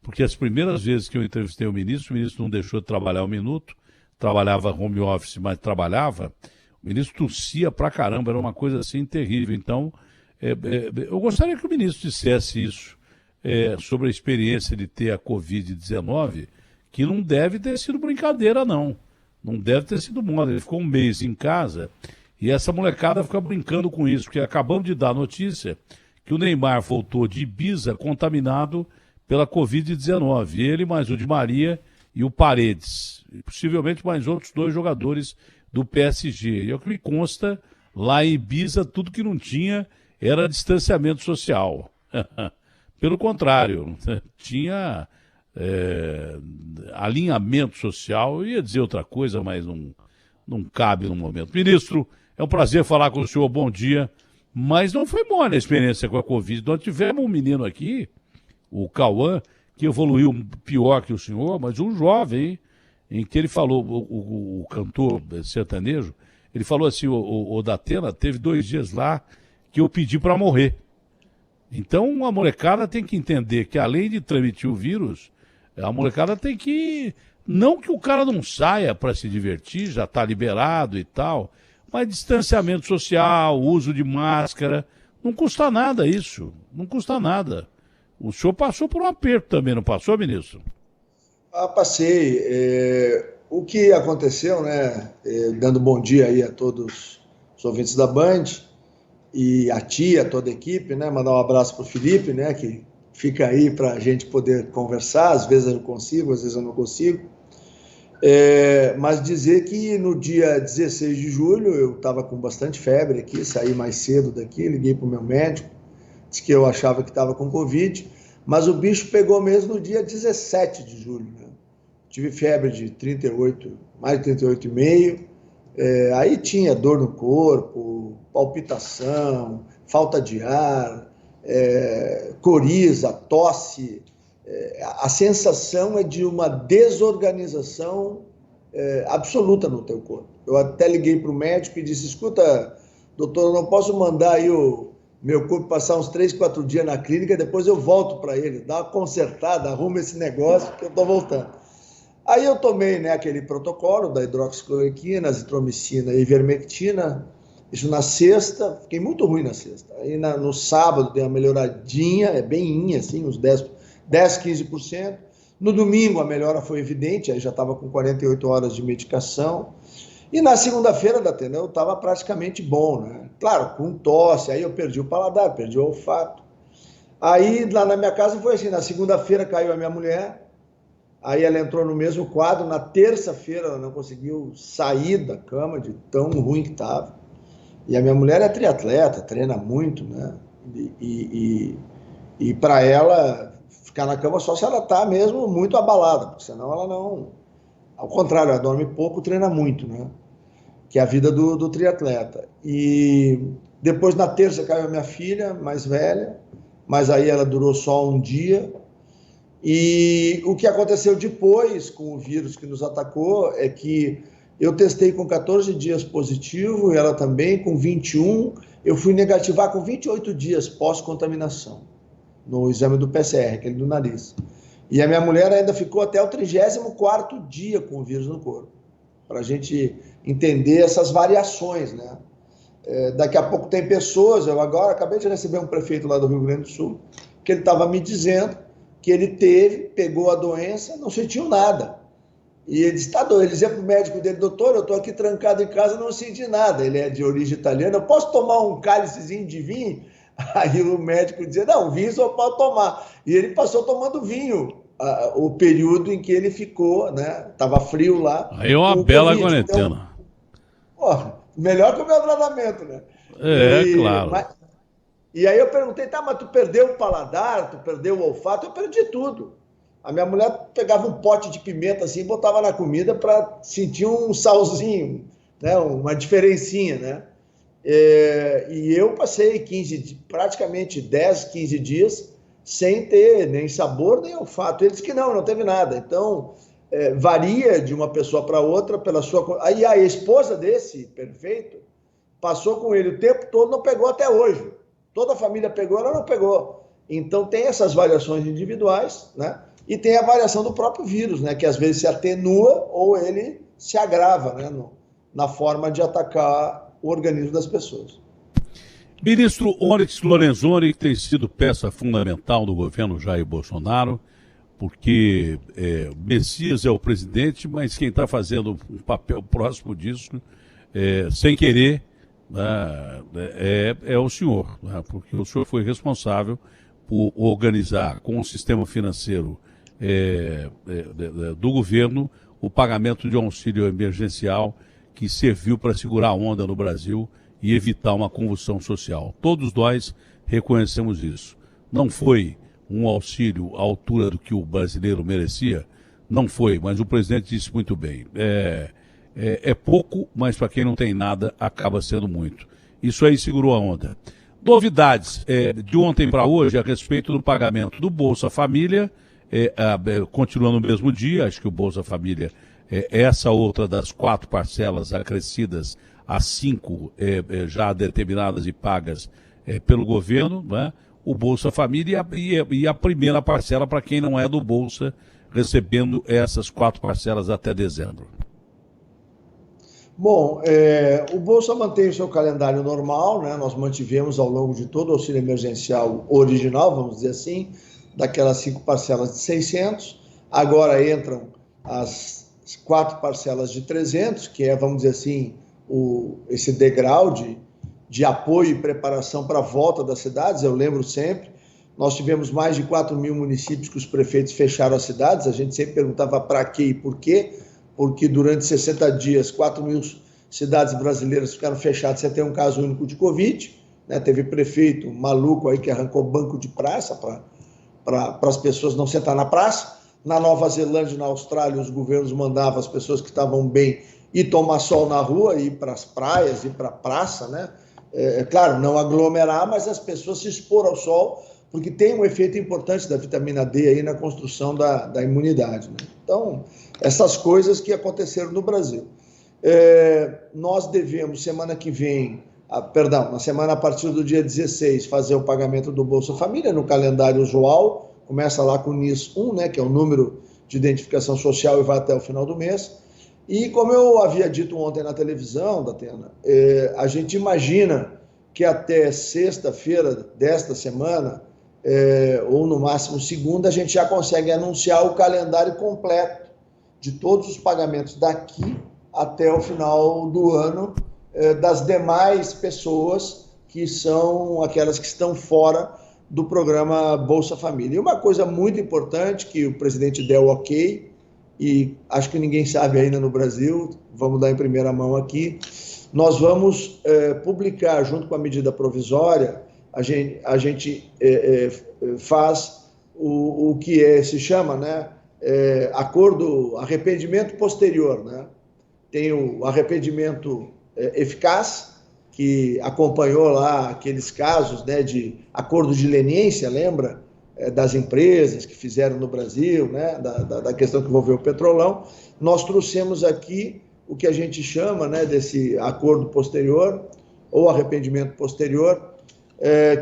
porque as primeiras vezes que eu entrevistei o ministro não deixou de trabalhar um minuto, trabalhava home office, mas trabalhava, o ministro tossia pra caramba, era uma coisa assim terrível. Então, eu gostaria que o ministro dissesse isso sobre a experiência de ter a Covid-19, que não deve ter sido brincadeira, não. Não deve ter sido moda. Ele ficou um mês em casa e essa molecada fica brincando com isso, porque acabamos de dar a notícia que o Neymar voltou de Ibiza contaminado pela Covid-19. Ele, mais o Di Maria e o Paredes. E possivelmente mais outros 2 jogadores do PSG. E é o que me consta, lá em Ibiza, tudo que não tinha era distanciamento social. Pelo contrário, tinha alinhamento social. Eu ia dizer outra coisa, mas não cabe no momento. Ministro, é um prazer falar com o senhor, bom dia. Mas não foi mole a experiência com a Covid. Nós tivemos um menino aqui, o Cauã, que evoluiu pior que o senhor, mas um jovem, em que ele falou, o cantor sertanejo, ele falou assim, o Datena, teve 2 dias lá que eu pedi para morrer. Então a molecada tem que entender que além de transmitir o vírus, a molecada tem que... Não que o cara não saia para se divertir, já está liberado e tal, mas distanciamento social, uso de máscara, não custa nada isso, não custa nada. O senhor passou por um aperto também, não passou, ministro? Passei. O que aconteceu, né? Dando bom dia aí a todos os ouvintes da Band e a tia, toda a equipe, né? Mandar um abraço para o Felipe, né? Que fica aí para a gente poder conversar. Às vezes eu consigo, às vezes eu não consigo. Mas dizer que no dia 16 de julho eu estava com bastante febre aqui, saí mais cedo daqui, liguei para o meu médico, disse que eu achava que estava com Covid, mas o bicho pegou mesmo no dia 17 de julho. Né? Tive febre de 38, mais de 38,5, aí tinha dor no corpo, palpitação, falta de ar, coriza, tosse. A sensação é de uma desorganização absoluta no teu corpo. Eu até liguei para o médico e disse, escuta, doutor, eu não posso mandar aí o meu corpo passar uns 3, 4 dias na clínica, depois eu volto para ele, dá uma consertada, arruma esse negócio que eu estou voltando. Aí eu tomei, né, aquele protocolo da hidroxicloroquina, azitromicina e ivermectina, isso na sexta, fiquei muito ruim na sexta. Aí no sábado dei uma melhoradinha, bem assim, uns 10, 15%. No domingo a melhora foi evidente, aí já estava com 48 horas de medicação. E na segunda-feira, Datena, eu estava praticamente bom, né? Claro, com tosse, aí eu perdi o paladar, perdi o olfato. Aí lá na minha casa foi assim, na segunda-feira caiu a minha mulher, aí ela entrou no mesmo quadro, na terça-feira ela não conseguiu sair da cama de tão ruim que estava. E a minha mulher é triatleta, treina muito, né? E para ela ficar na cama só se ela está mesmo muito abalada, porque senão ela não... Ao contrário, ela dorme pouco, treina muito, né? Que é a vida do triatleta. E depois, na terça, caiu a minha filha, mais velha, mas aí ela durou só um dia. E o que aconteceu depois com o vírus que nos atacou é que eu testei com 14 dias positivo, e ela também, com 21, eu fui negativar com 28 dias pós-contaminação, no exame do PCR, aquele do nariz. E a minha mulher ainda ficou até o 34º dia com o vírus no corpo, para a gente entender essas variações, né? Daqui a pouco tem pessoas, eu agora acabei de receber um prefeito lá do Rio Grande do Sul, que ele estava me dizendo que ele pegou a doença, não sentiu nada. E ele disse, tá doido, ele dizia para o médico dele, doutor, eu estou aqui trancado em casa, não senti nada. Ele é de origem italiana, eu posso tomar um cálicezinho de vinho? Aí o médico dizia, não, vinho só pode tomar. E ele passou tomando vinho, o período em que ele ficou, né? Estava frio lá. Aí é uma bela quarentena. Então, melhor que o meu tratamento, né? Claro. E aí eu perguntei, tá, mas tu perdeu o paladar, tu perdeu o olfato? Eu perdi tudo. A minha mulher pegava um pote de pimenta assim e botava na comida para sentir um salzinho, né? Uma diferencinha, né? E eu passei praticamente 10, 15 dias sem ter nem sabor, nem olfato. Ele disse que não teve nada. Então, varia de uma pessoa para outra pela sua... Aí a esposa desse perfeito passou com ele o tempo todo, não pegou até hoje. Toda a família pegou, ela não pegou. Então, tem essas variações individuais, né? E tem a variação do próprio vírus, né, que às vezes se atenua ou ele se agrava, né, na forma de atacar o organismo das pessoas. Ministro Onyx Lorenzoni, que tem sido peça fundamental do governo Jair Bolsonaro, porque Messias é o presidente, mas quem está fazendo um papel próximo disso, sem querer, né, é o senhor, né, porque o senhor foi responsável por organizar com o sistema financeiro do governo o pagamento de um auxílio emergencial que serviu para segurar a onda no Brasil e evitar uma convulsão social. Todos nós reconhecemos isso. Não foi um auxílio à altura do que o brasileiro merecia? Não foi, mas o presidente disse muito bem. É pouco, mas para quem não tem nada, acaba sendo muito. Isso aí segurou a onda. Novidades de ontem para hoje a respeito do pagamento do Bolsa Família, continua no mesmo dia, acho que o Bolsa Família essa outra das 4 parcelas acrescidas a 5 já determinadas e pagas pelo governo, né? O Bolsa Família e a primeira parcela para quem não é do Bolsa, recebendo essas 4 parcelas até dezembro. Bom, o Bolsa mantém o seu calendário normal, né? Nós mantivemos ao longo de todo o auxílio emergencial original, vamos dizer assim, daquelas 5 parcelas de 600, agora entram as 4 parcelas de 300, que é, vamos dizer assim, esse degrau de apoio e preparação para a volta das cidades. Eu lembro sempre, nós tivemos mais de 4 mil municípios que os prefeitos fecharam as cidades, a gente sempre perguntava para quê e por quê, porque durante 60 dias, 4 mil cidades brasileiras ficaram fechadas sem ter um caso único de Covid, né? Teve prefeito maluco aí que arrancou banco de praça para as pessoas não sentar na praça. Na Nova Zelândia e na Austrália, os governos mandavam as pessoas que estavam bem ir tomar sol na rua, ir para as praias, ir para a praça, né? Claro, não aglomerar, mas as pessoas se expor ao sol, porque tem um efeito importante da vitamina D aí na construção da imunidade, né? Então, essas coisas que aconteceram no Brasil. Nós devemos, semana que vem, na semana a partir do dia 16, fazer o pagamento do Bolsa Família no calendário usual. Começa lá com o NIS 1, né, que é o número de identificação social e vai até o final do mês. E como eu havia dito ontem na televisão, Datena, a gente imagina que até sexta-feira desta semana, ou no máximo segunda, a gente já consegue anunciar o calendário completo de todos os pagamentos daqui até o final do ano, das demais pessoas que são aquelas que estão fora do programa Bolsa Família. E uma coisa muito importante que o presidente deu ok, e acho que ninguém sabe ainda no Brasil, vamos dar em primeira mão aqui, nós vamos publicar, junto com a medida provisória, a gente faz o que se chama, né, arrependimento posterior, né? Tem o arrependimento eficaz, que acompanhou lá aqueles casos, né, de acordo de leniência, lembra? Das empresas que fizeram no Brasil, né, da questão que envolveu o Petrolão. Nós trouxemos aqui o que a gente chama, né, desse acordo posterior, ou arrependimento posterior,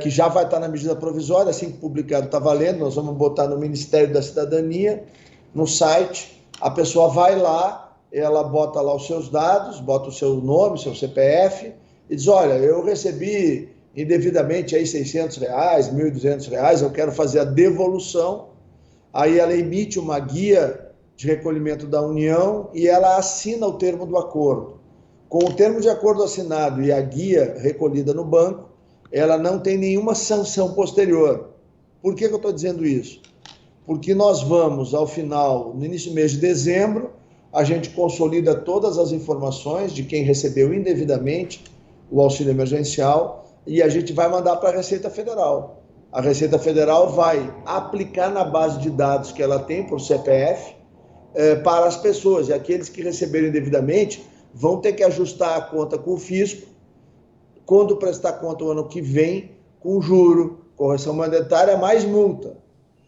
que já vai estar na medida provisória, assim que publicado está valendo, nós vamos botar no Ministério da Cidadania, no site, a pessoa vai lá, ela bota lá os seus dados, bota o seu nome, seu CPF, e diz, olha, eu recebi indevidamente aí R$600, R$1.200, eu quero fazer a devolução. Aí ela emite uma guia de recolhimento da União e ela assina o termo do acordo. Com o termo de acordo assinado e a guia recolhida no banco, ela não tem nenhuma sanção posterior. Por que eu estou dizendo isso? Porque nós vamos, ao final, no início do mês de dezembro, a gente consolida todas as informações de quem recebeu indevidamente o auxílio emergencial e a gente vai mandar para a Receita Federal. A Receita Federal vai aplicar na base de dados que ela tem por CPF para as pessoas. E aqueles que receberam indevidamente vão ter que ajustar a conta com o fisco, quando prestar conta o ano que vem, com juro, correção monetária, mais multa.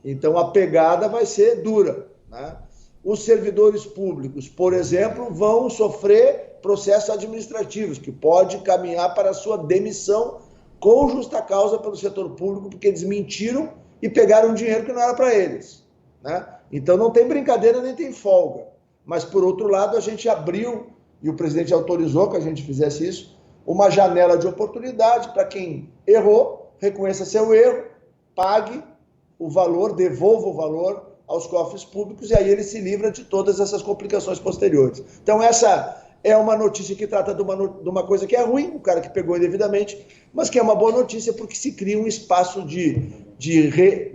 Então a pegada vai ser dura, né? Os servidores públicos, por exemplo, vão sofrer processos administrativos, que pode caminhar para a sua demissão com justa causa pelo setor público, porque eles mentiram e pegaram dinheiro que não era para eles. né? Então não tem brincadeira nem tem folga. Mas, por outro lado, a gente abriu, e o presidente autorizou que a gente fizesse isso, uma janela de oportunidade para quem errou, reconheça seu erro, pague o valor, devolva o valor aos cofres públicos, e aí ele se livra de todas essas complicações posteriores. Então, essa é uma notícia que trata de uma coisa que é ruim, o cara que pegou indevidamente, mas que é uma boa notícia porque se cria um espaço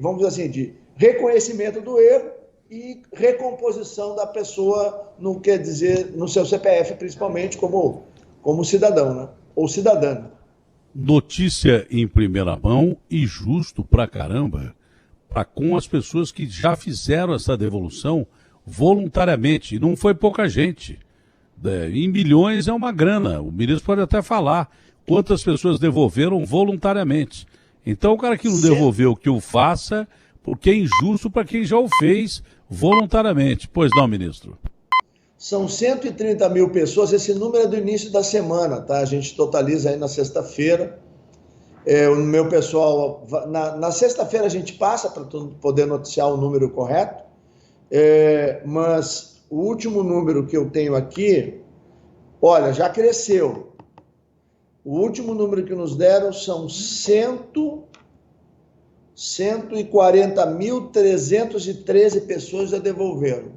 vamos dizer assim, de reconhecimento do erro e recomposição da pessoa, não quer dizer, no seu CPF, principalmente, como cidadão, né? Ou cidadã. Notícia em primeira mão e justo pra caramba, com as pessoas que já fizeram essa devolução voluntariamente. E não foi pouca gente. Em milhões é uma grana. O ministro pode até falar quantas pessoas devolveram voluntariamente. Então, o cara que não devolveu, que o faça, porque é injusto para quem já o fez voluntariamente. Pois não, ministro? São 130 mil pessoas, esse número é do início da semana, tá? A gente totaliza aí na sexta-feira. O meu pessoal, na sexta-feira a gente passa para poder noticiar o número correto, mas o último número que eu tenho aqui, olha, já cresceu. O último número que nos deram são 140.313 pessoas já devolveram.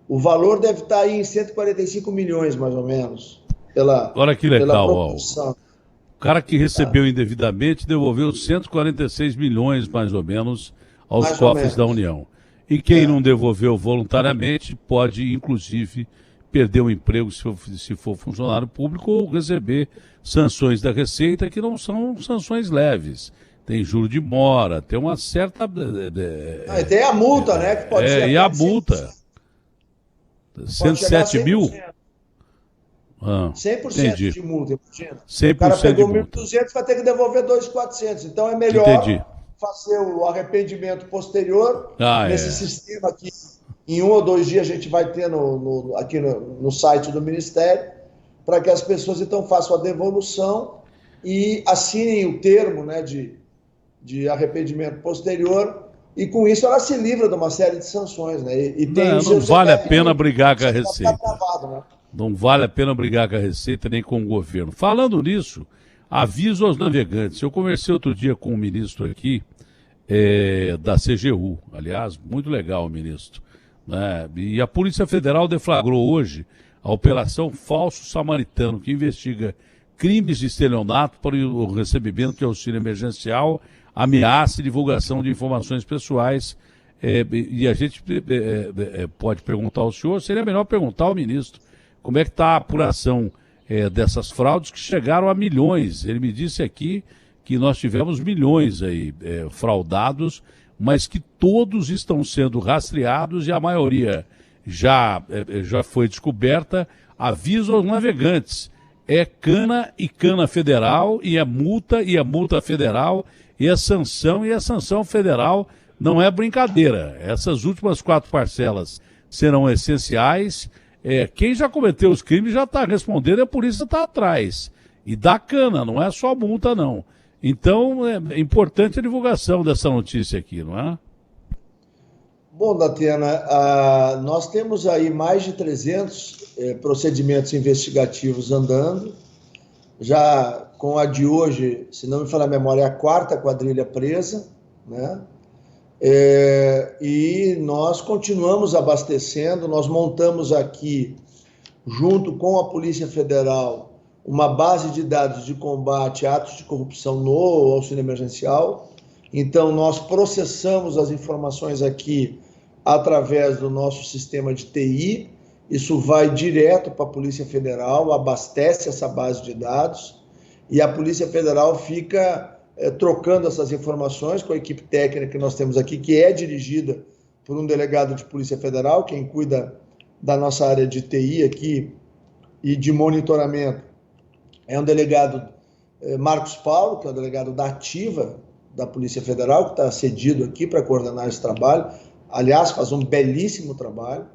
O valor deve estar aí em 145 milhões, mais ou menos. Olha que legal, ó. O cara que recebeu indevidamente devolveu 146 milhões, mais ou menos, aos cofres da União. E quem não devolveu voluntariamente pode, inclusive, perder o emprego se for funcionário público ou receber sanções da Receita, que não são sanções leves. Tem juro de mora, tem uma certa... tem a multa, né? Que pode ser e a multa... 107 mil? 100% entendi. de multa, imagina. 100% o cara pegou de multa. 1.200, vai ter que devolver 2.400. Então é melhor fazer o arrependimento posterior nesse sistema que em 1 ou 2 dias a gente vai ter aqui no site do Ministério, para que as pessoas então façam a devolução e assinem o termo, né, de arrependimento posterior. E com isso ela se livra de uma série de sanções, né? Não vale a pena brigar com a Receita. Travado, né? Não vale a pena brigar com a Receita nem com o governo. Falando nisso, aviso aos navegantes. Eu conversei outro dia com o ministro aqui da CGU. Aliás, muito legal o ministro. Né? E a Polícia Federal deflagrou hoje a Operação Falso Samaritano, que investiga crimes de estelionato para o recebimento de auxílio emergencial, ameaça e divulgação de informações pessoais. E a gente pode perguntar ao senhor, seria melhor perguntar ao ministro, como é que está a apuração dessas fraudes que chegaram a milhões. Ele me disse aqui que nós tivemos milhões aí fraudados, mas que todos estão sendo rastreados e a maioria já foi descoberta. Aviso aos navegantes, é cana e cana federal, e é multa federal, e a sanção federal não é brincadeira. Essas últimas 4 parcelas serão essenciais. Quem já cometeu os crimes já está respondendo e a polícia está atrás. E dá cana, não é só multa, não. Então, é importante a divulgação dessa notícia aqui, não é? Bom, Datena, nós temos aí mais de 300 procedimentos investigativos andando. Já com a de hoje, se não me falha a memória, é a 4ª quadrilha presa, né? E nós continuamos abastecendo, nós montamos aqui, junto com a Polícia Federal, uma base de dados de combate a atos de corrupção no auxílio emergencial. Então, nós processamos as informações aqui através do nosso sistema de TI, isso vai direto para a Polícia Federal, abastece essa base de dados, e a Polícia Federal fica trocando essas informações com a equipe técnica que nós temos aqui, que é dirigida por um delegado de Polícia Federal, quem cuida da nossa área de TI aqui e de monitoramento. É um delegado, Marcos Paulo, que é o delegado da Ativa da Polícia Federal, que está cedido aqui para coordenar esse trabalho. Aliás, faz um belíssimo trabalho,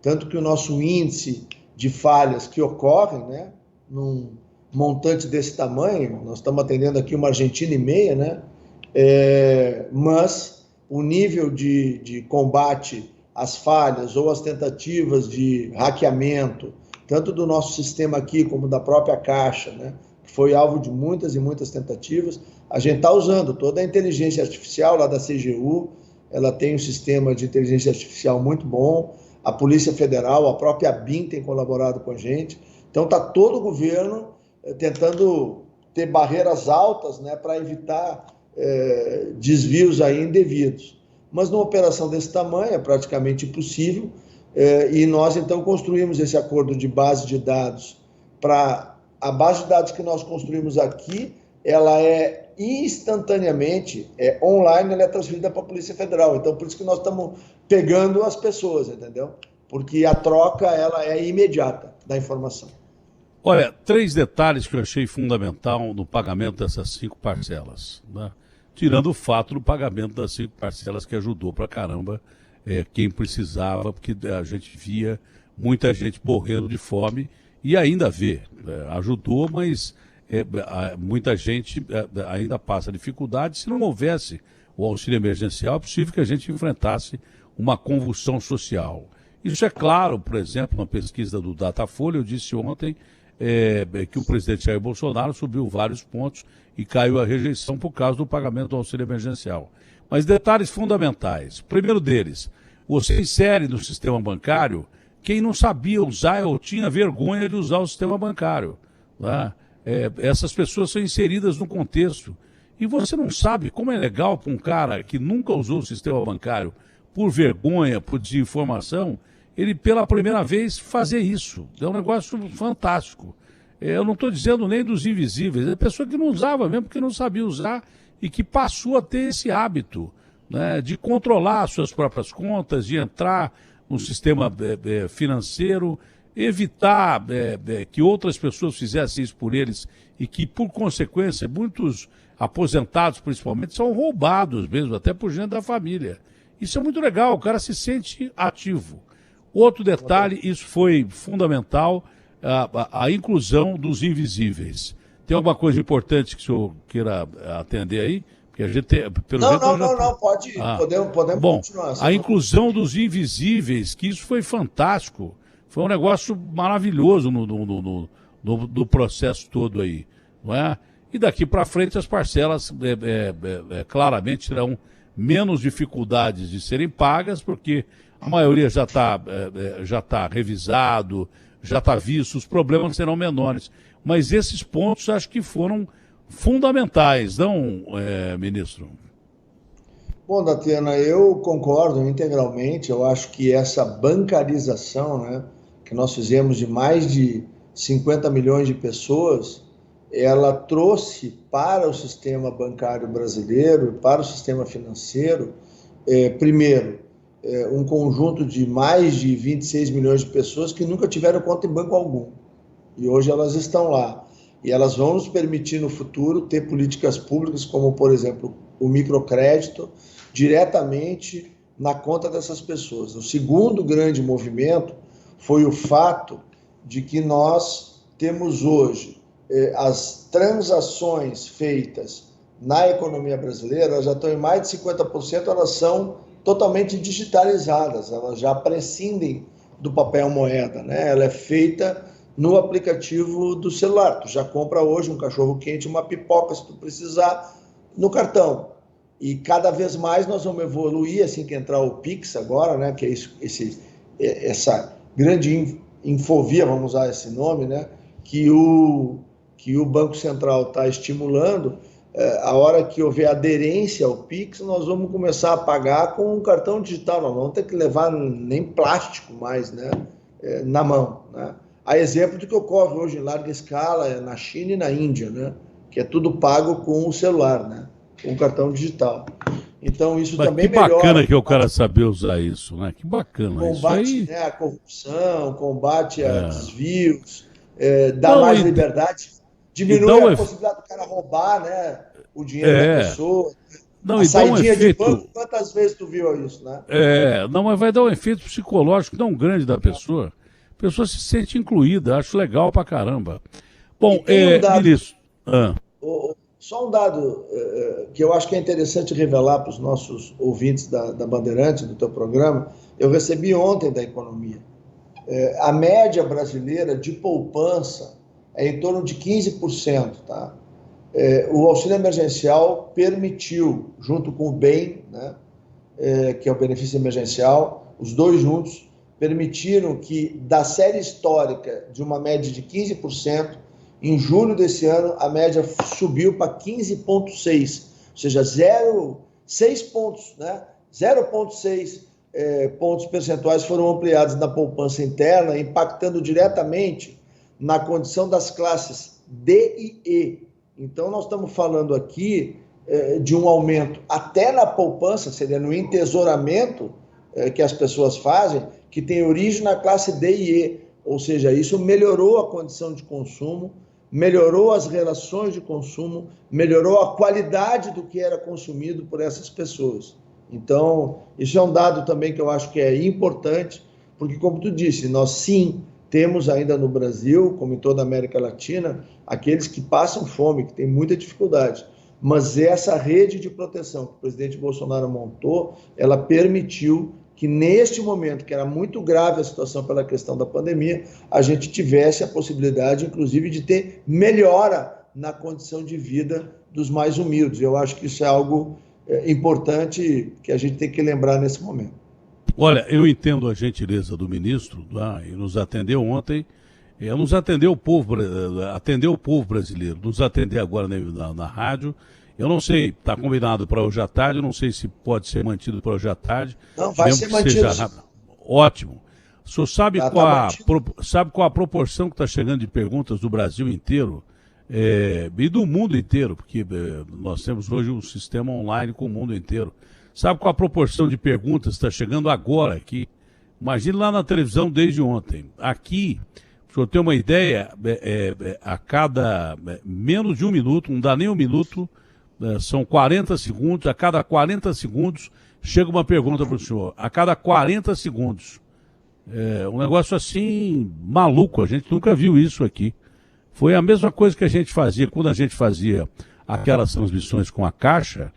tanto que o nosso índice de falhas que ocorrem, né, num montante desse tamanho, nós estamos atendendo aqui uma Argentina e meia, né, mas o nível de combate às falhas ou às tentativas de hackeamento, tanto do nosso sistema aqui como da própria Caixa, né, que foi alvo de muitas e muitas tentativas, a gente está usando toda a inteligência artificial lá da CGU, ela tem um sistema de inteligência artificial muito bom, a Polícia Federal, a própria BIM tem colaborado com a gente, então está todo o governo tentando ter barreiras altas, né, para evitar desvios aí indevidos. Mas numa operação desse tamanho é praticamente impossível, e nós então construímos esse acordo de base de dados para a base de dados que nós construímos aqui, ela é instantaneamente, online, ela é transferida para a Polícia Federal. Então, por isso que nós estamos pegando as pessoas, entendeu? Porque a troca, ela é imediata da informação. Olha, 3 detalhes que eu achei fundamental no pagamento dessas 5 parcelas, né? Tirando o fato do pagamento das 5 parcelas que ajudou pra caramba quem precisava, porque a gente via muita gente morrendo de fome e ainda vê, ajudou, mas muita gente ainda passa dificuldade. Se não houvesse o auxílio emergencial, é possível que a gente enfrentasse uma convulsão social. Isso é claro, por exemplo, na pesquisa do Datafolha, eu disse ontem que o presidente Jair Bolsonaro subiu vários pontos e caiu a rejeição por causa do pagamento do auxílio emergencial. Mas detalhes fundamentais. O primeiro deles, você insere no sistema bancário quem não sabia usar ou tinha vergonha de usar o sistema bancário, né? Essas pessoas são inseridas no contexto. E você não sabe como é legal para um cara que nunca usou o sistema bancário por vergonha, por desinformação, ele pela primeira vez fazer isso. É um negócio fantástico. Eu não estou dizendo nem dos invisíveis, é pessoa que não usava mesmo, porque não sabia usar e que passou a ter esse hábito, né, de controlar as suas próprias contas, de entrar no sistema financeiro, evitar que outras pessoas fizessem isso por eles e que, por consequência, muitos aposentados, principalmente, são roubados mesmo, até por gente da família. Isso é muito legal, o cara se sente ativo. Outro detalhe, isso foi fundamental, a inclusão dos invisíveis. Tem alguma coisa importante que o senhor queira atender aí? Porque a gente não, pode, podemos bom, continuar. A inclusão dos invisíveis, que isso foi fantástico, foi um negócio maravilhoso no processo todo aí, não é? E daqui para frente as parcelas claramente terão menos dificuldades de serem pagas, porque a maioria já tá revisado, já está visto, os problemas serão menores. Mas esses pontos acho que foram fundamentais, não, ministro? Bom, Datena, eu concordo integralmente. Eu acho que essa bancarização, né, que nós fizemos de mais de 50 milhões de pessoas, ela trouxe para o sistema bancário brasileiro, para o sistema financeiro, primeiro, um conjunto de mais de 26 milhões de pessoas que nunca tiveram conta em banco algum. E hoje elas estão lá. E elas vão nos permitir no futuro ter políticas públicas como, por exemplo, o microcrédito diretamente na conta dessas pessoas. O segundo grande movimento foi o fato de que nós temos hoje as transações feitas na economia brasileira já estão em mais de 50%, elas são totalmente digitalizadas, elas já prescindem do papel moeda, né? Ela é feita no aplicativo do celular. Tu já compra hoje um cachorro-quente, uma pipoca, se tu precisar, no cartão. E cada vez mais nós vamos evoluir, assim que entrar o Pix agora, né? Que é essa grande infovia, vamos usar esse nome, né? Que o Banco Central está estimulando. A hora que houver aderência ao Pix, nós vamos começar a pagar com um cartão digital, nós não vamos ter que levar nem plástico mais, né, na mão, né? A exemplo do que ocorre hoje em larga escala na China e na Índia, né, que é tudo pago com o celular, né, com o cartão digital. Então isso mas também melhora. Que bacana que o cara combate, saber usar isso, né? Que bacana combate, isso aí. né, a corrupção, combate a desvios, dá mais liberdade. Diminui a possibilidade do cara roubar, né, o dinheiro da pessoa. Não, a saidinha de efeito... banco, quantas vezes tu viu isso, né? Não, mas vai dar um efeito psicológico tão grande da pessoa. A pessoa se sente incluída, acho legal pra caramba. Bom, ministro. Só um dado que eu acho que é interessante revelar para os nossos ouvintes da Bandeirantes, do teu programa. Eu recebi ontem da Economia. A média brasileira de poupança é em torno de 15%. Tá? O auxílio emergencial permitiu, junto com o BEM, né, que é o benefício emergencial, os dois juntos permitiram que, da série histórica de uma média de 15%, em julho desse ano, a média subiu para 15,6%, ou seja, 6 pontos, né? 0,6 pontos percentuais foram ampliados na poupança interna, impactando diretamente na condição das classes D e E. Então, nós estamos falando aqui de um aumento até na poupança, seria no entesouramento que as pessoas fazem, que tem origem na classe D e E. Ou seja, isso melhorou a condição de consumo, melhorou as relações de consumo, melhorou a qualidade do que era consumido por essas pessoas. Então, isso é um dado também que eu acho que é importante, porque, como tu disse, nós sim temos ainda no Brasil, como em toda a América Latina, aqueles que passam fome, que têm muita dificuldade. Mas essa rede de proteção que o presidente Bolsonaro montou, ela permitiu que neste momento, que era muito grave a situação pela questão da pandemia, a gente tivesse a possibilidade, inclusive, de ter melhora na condição de vida dos mais humildes. Eu acho que isso é algo importante que a gente tem que lembrar nesse momento. Olha, eu entendo a gentileza do ministro, e nos atendeu ontem, nos atendeu atendeu o povo brasileiro, nos atender agora na rádio. Eu não sei, está combinado para hoje à tarde, eu não sei se pode ser mantido para hoje à tarde. Não, vai ser mantido. Ótimo. O senhor sabe, sabe qual a proporção que está chegando de perguntas do Brasil inteiro e do mundo inteiro, porque nós temos hoje um sistema online com o mundo inteiro. Sabe qual a proporção de perguntas que está chegando agora aqui? Imagine lá na televisão desde ontem. Aqui, para o senhor ter uma ideia, a cada menos de um minuto, não dá nem um minuto, são 40 segundos, a cada 40 segundos chega uma pergunta para o senhor. A cada 40 segundos. Um negócio assim, maluco, a gente nunca viu isso aqui. Foi a mesma coisa que a gente fazia, quando a gente fazia aquelas transmissões com a Caixa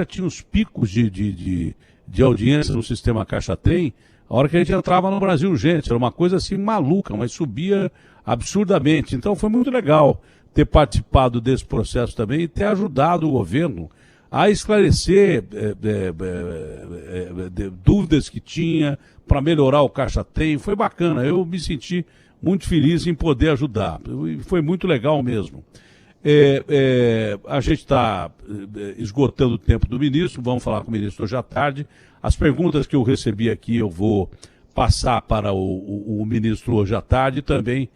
tinha os picos de audiência no sistema Caixa Tem, a hora que a gente entrava no Brasil, gente, era uma coisa assim maluca, mas subia absurdamente. Então foi muito legal ter participado desse processo também e ter ajudado o governo a esclarecer dúvidas que tinha para melhorar o Caixa Tem. Foi bacana, eu me senti muito feliz em poder ajudar. Foi muito legal mesmo. A gente está esgotando o tempo do ministro, vamos falar com o ministro hoje à tarde. As perguntas que eu recebi aqui eu vou passar para o ministro hoje à tarde também,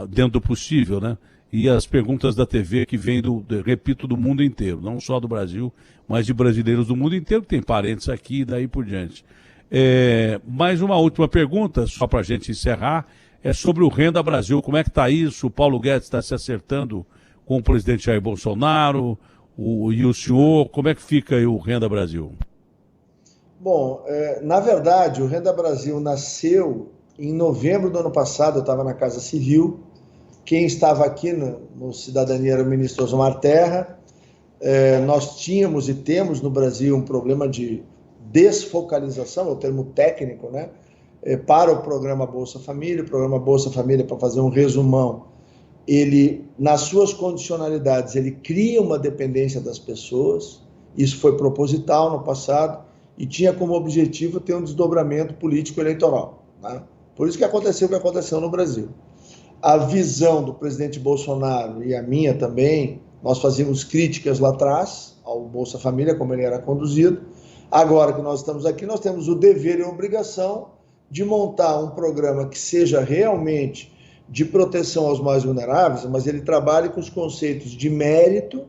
dentro do possível, né? E as perguntas da TV que vêm, repito, do mundo inteiro, não só do Brasil, mas de brasileiros do mundo inteiro, que tem parentes aqui e daí por diante. Mais uma última pergunta, só para a gente encerrar, é sobre o Renda Brasil. Como é que está isso? O Paulo Guedes está se acertando com o presidente Jair Bolsonaro e o senhor, como é que fica aí o Renda Brasil? Bom, na verdade, o Renda Brasil nasceu em novembro do ano passado, eu estava na Casa Civil. Quem estava aqui no Cidadania era o ministro Osmar Terra. Nós tínhamos e temos no Brasil um problema de desfocalização, é o termo técnico, né? Para o programa Bolsa Família. O programa Bolsa Família, para fazer um resumão, ele, nas suas condicionalidades, ele cria uma dependência das pessoas. Isso foi proposital no passado e tinha como objetivo ter um desdobramento político-eleitoral, né? Por isso que aconteceu o que aconteceu no Brasil. A visão do presidente Bolsonaro e a minha também, nós fazíamos críticas lá atrás ao Bolsa Família, como ele era conduzido. Agora que nós estamos aqui, nós temos o dever e a obrigação de montar um programa que seja realmente de proteção aos mais vulneráveis, mas ele trabalhe com os conceitos de mérito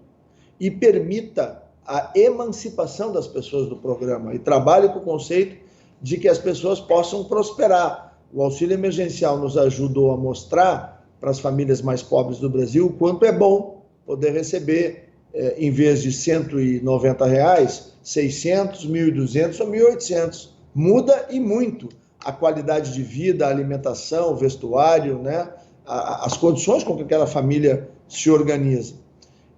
e permita a emancipação das pessoas do programa e trabalhe com o conceito de que as pessoas possam prosperar. O auxílio emergencial nos ajudou a mostrar para as famílias mais pobres do Brasil o quanto é bom poder receber, em vez de R$190, 600, 1.200 ou 1.800. Muda e muito a qualidade de vida, a alimentação, o vestuário, né? As condições com que aquela família se organiza.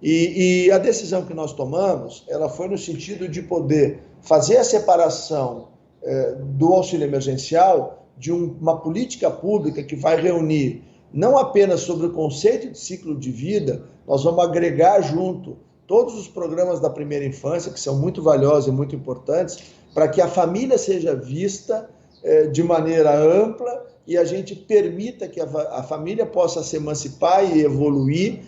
E a decisão que nós tomamos, ela foi no sentido de poder fazer a separação do auxílio emergencial de uma política pública que vai reunir não apenas sobre o conceito de ciclo de vida, nós vamos agregar junto todos os programas da primeira infância, que são muito valiosos e muito importantes, para que a família seja vista de maneira ampla e a gente permita que a família possa se emancipar e evoluir,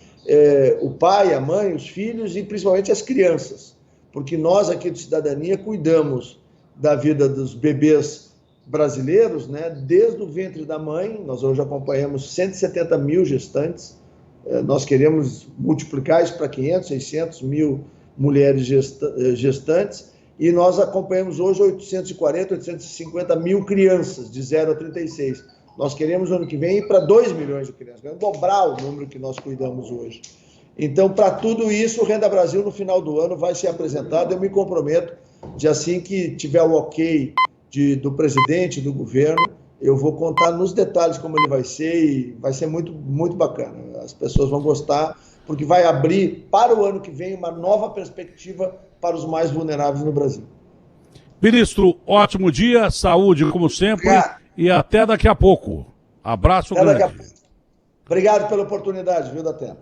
o pai, a mãe, os filhos e principalmente as crianças. Porque nós aqui do Cidadania cuidamos da vida dos bebês brasileiros, né, desde o ventre da mãe. Nós hoje acompanhamos 170 mil gestantes, nós queremos multiplicar isso para 500, 600 mil mulheres gestantes, e nós acompanhamos hoje 840, 850 mil crianças de 0 a 36. Nós queremos, ano que vem, ir para 2 milhões de crianças, queremos dobrar o número que nós cuidamos hoje. Então, para tudo isso, o Renda Brasil, no final do ano, vai ser apresentado. Eu me comprometo de, assim que tiver o ok do presidente, do governo, eu vou contar nos detalhes como ele vai ser e vai ser muito, muito bacana. As pessoas vão gostar, porque vai abrir para o ano que vem uma nova perspectiva para os mais vulneráveis no Brasil. Ministro, ótimo dia, saúde como sempre. Obrigado. E até daqui a pouco. Abraço grande. Obrigado pela oportunidade, viu, Datena?